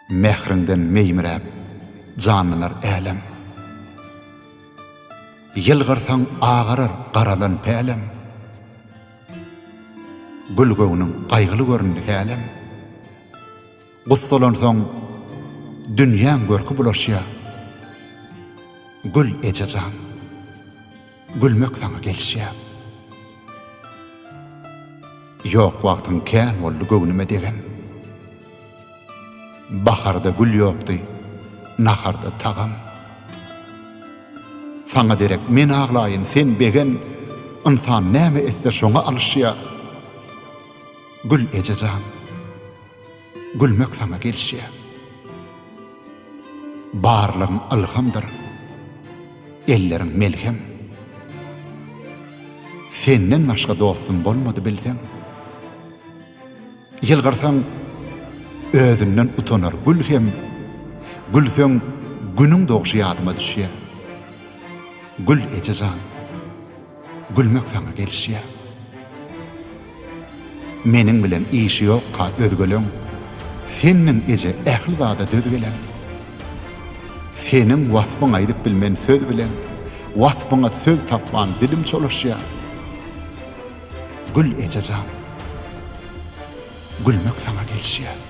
mehrinden meýmiräp janlylar älem. Ýylgyrsaň agarar garalan pälem. Gülgöwüniň gaýgyly göründi hälem. Gussalansaň dünýäň görki bulaşýa. Gül ejejan. Gülmek saňa gelişýär. Ýok wagtyň kän boldy göwnüme degen. Baharda gül ýokdy, naharda tagam. Saňa derek men aglaýyn sen begen, insan näme etse şoňa alışýar. Gül ejejan. Gülmek saňa gelişýär. Barlygyň ilhamdyr. Elleriň melhem. Senden başga dostum bolmady bilseň. Ýylgyrsaň özünden utanar gülhem. Gülseň günüň dogşy ýadyma düşýär. Gül ejejan. Gülmek saňa gelişýär. Meniň bilen işi ýokka özgeleň. Senin eje ähli zada dözgelen. Senin wasbyňa aýdyp bilmen söz bilen, wasbyňa söz tapman dilim çolaşýar. Gül ejejan. Gülmek saňa gelişýär.